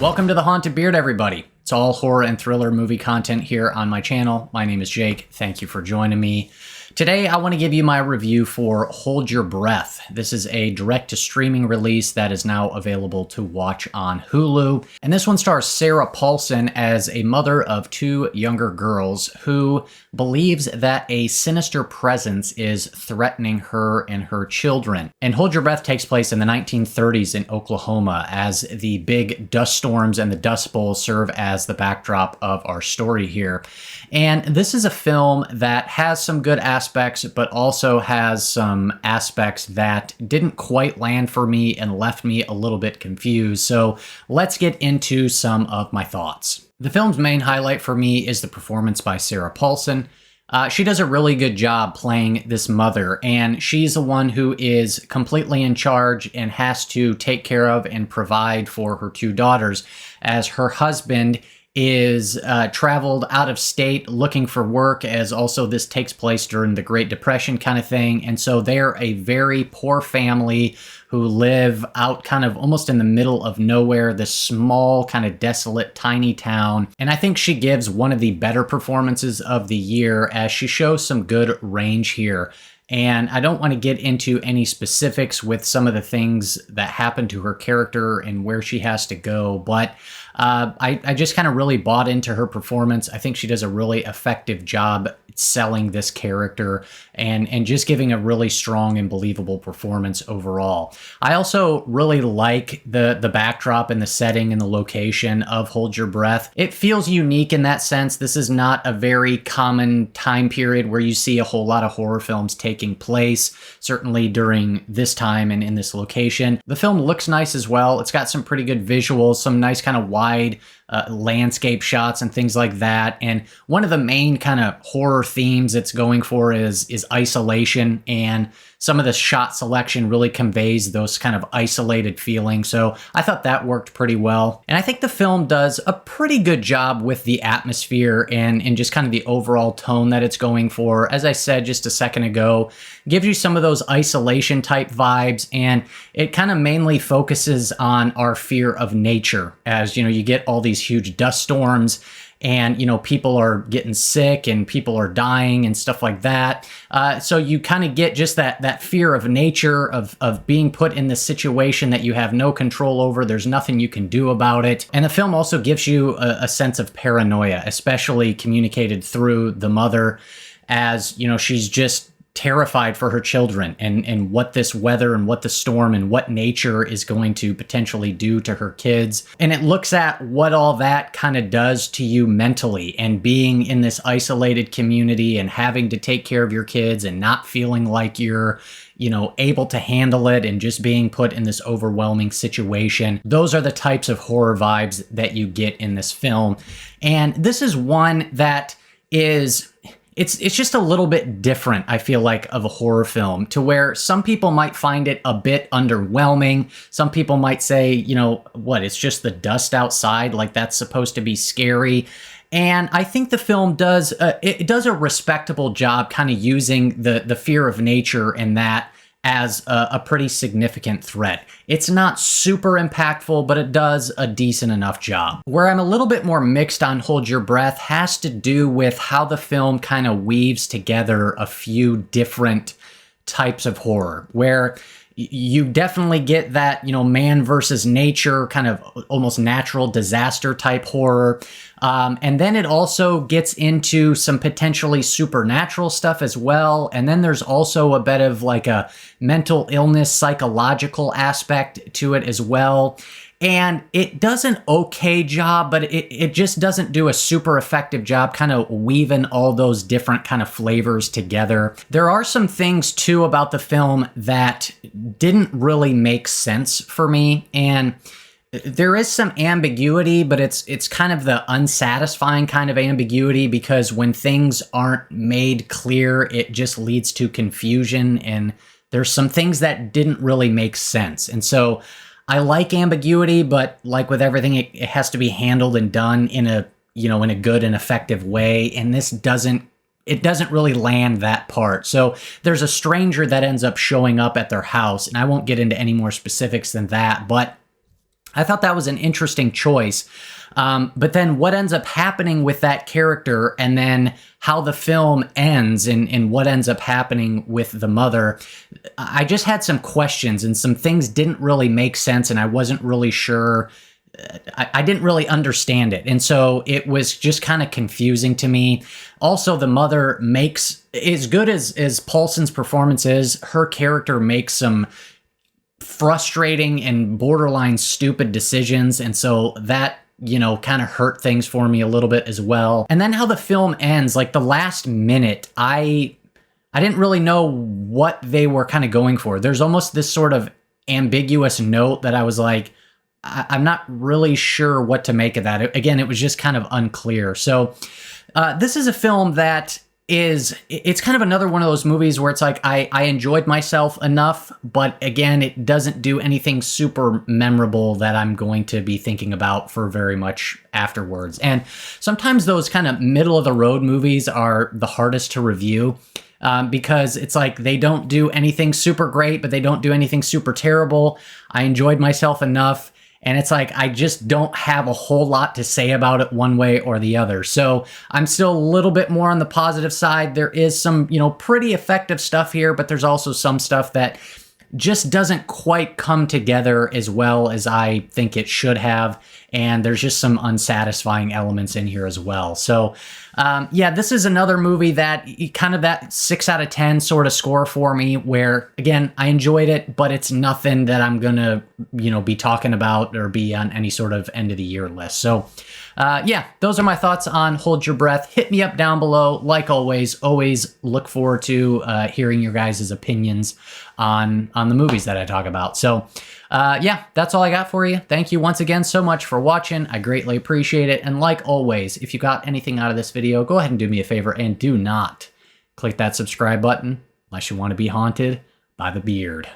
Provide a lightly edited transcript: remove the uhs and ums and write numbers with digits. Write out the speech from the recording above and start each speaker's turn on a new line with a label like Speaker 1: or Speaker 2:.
Speaker 1: Welcome to The Haunted Beard, everybody. It's all horror and thriller movie content here on my channel. My name is Jake. Thank you for joining me. Today, I want to give you my review for Hold Your Breath. This is a direct-to-streaming release that is now available to watch on Hulu. And this one stars Sarah Paulson as a mother of two younger girls who believes that a sinister presence is threatening her and her children. And Hold Your Breath takes place in the 1930s in Oklahoma as the big dust storms and the Dust Bowl serve as the backdrop of our story here. And this is a film that has some good aspects, but also has some aspects that didn't quite land for me and left me a little bit confused. So let's get into some of my thoughts. The film's main highlight for me is the performance by Sarah Paulson. She does a really good job playing this mother, and she's the one who is completely in charge and has to take care of and provide for her two daughters, as her husband is traveled out of state looking for work, as also this takes place during the Great Depression kind of thing. And so they're a very poor family who live out kind of almost in the middle of nowhere, this small kind of desolate tiny town. And I think she gives one of the better performances of the year, as she shows some good range here. And I don't want to get into any specifics with some of the things that happen to her character and where she has to go, but I just kind of really bought into her performance. I think she does a really effective job selling this character and just giving a really strong and believable performance overall. I also really like the backdrop and the setting and the location of Hold Your Breath. It feels unique in that sense. This is not a very common time period where you see a whole lot of horror films taking place, certainly during this time and in this location. The film looks nice as well. It's got some pretty good visuals, some nice kind of wide landscape shots and things like that. And one of the main kind of horror themes it's going for is isolation, and some of the shot selection really conveys those kind of isolated feelings. So I thought that worked pretty well. And I think the film does a pretty good job with the atmosphere and just kind of the overall tone that it's going for. As I said just a second ago, gives you some of those isolation type vibes, and it kind of mainly focuses on our fear of nature, as you know, you get all these huge dust storms, and you know, people are getting sick and people are dying and stuff like that. So you kind of get just that fear of nature, of being put in this situation that you have no control over. There's nothing you can do about it. And the film also gives you a sense of paranoia, especially communicated through the mother, as you know, she's just terrified for her children and what this weather and what the storm and what nature is going to potentially do to her kids. And it looks at what all that kind of does to you mentally, and being in this isolated community and having to take care of your kids and not feeling like you're, you know, able to handle it, and just being put in this overwhelming situation. Those are the types of horror vibes that you get in this film. And this is one that is... It's just a little bit different, I feel like, of a horror film, to where some people might find it a bit underwhelming. Some people might say, you know, what, it's just the dust outside, like that's supposed to be scary. And I think the film does, it does a respectable job kind of using the fear of nature and that as a pretty significant threat. It's not super impactful, but it does a decent enough job. Where I'm a little bit more mixed on Hold Your Breath has to do with how the film kind of weaves together a few different types of horror, where you definitely get that, you know, man versus nature, kind of almost natural disaster type horror. And then it also gets into some potentially supernatural stuff as well. And then there's also a bit of like a mental illness, psychological aspect to it as well. And it does an okay job, but it just doesn't do a super effective job kind of weaving all those different kind of flavors together. There are some things too about the film that didn't really make sense for me, and there is some ambiguity, but it's kind of the unsatisfying kind of ambiguity, because when things aren't made clear, it just leads to confusion, and there's some things that didn't really make sense. And so I like ambiguity, but like with everything, it has to be handled and done in a, you know, in a good and effective way. And this doesn't really land that part. So there's a stranger that ends up showing up at their house, and I won't get into any more specifics than that, but I thought that was an interesting choice. But then what ends up happening with that character, and then how the film ends, and what ends up happening with the mother, I just had some questions, and some things didn't really make sense, and I wasn't really sure. I didn't really understand it. And so it was just kind of confusing to me. Also, the mother makes, as good as Paulson's performance is, her character makes some frustrating and borderline stupid decisions. And so that, kind of hurt things for me a little bit as well. And then how the film ends, like the last minute, I didn't really know what they were kind of going for. There's almost this sort of ambiguous note that I was like, I'm not really sure what to make of that. Again, it was just kind of unclear. So this is a film that it's kind of another one of those movies where it's like I enjoyed myself enough, but again, it doesn't do anything super memorable that I'm going to be thinking about for very much afterwards. And sometimes those kind of middle of the road movies are the hardest to review. Because it's like they don't do anything super great, but they don't do anything super terrible. I enjoyed myself enough. And it's like, I just don't have a whole lot to say about it one way or the other. So I'm still a little bit more on the positive side. There is some, pretty effective stuff here, but there's also some stuff that just doesn't quite come together as well as I think it should have. And there's just some unsatisfying elements in here as well. So this is another movie that kind of that 6 out of 10 sort of score for me, where again, I enjoyed it, but it's nothing that I'm going to, be talking about or be on any sort of end of the year list. So those are my thoughts on Hold Your Breath. Hit me up down below. Like always look forward to hearing your guys' opinions on the movies that I talk about. So that's all I got for you. Thank you once again so much for watching. I greatly appreciate it. And like always, if you got anything out of this video, go ahead and do me a favor and do not click that subscribe button unless you want to be haunted by the beard.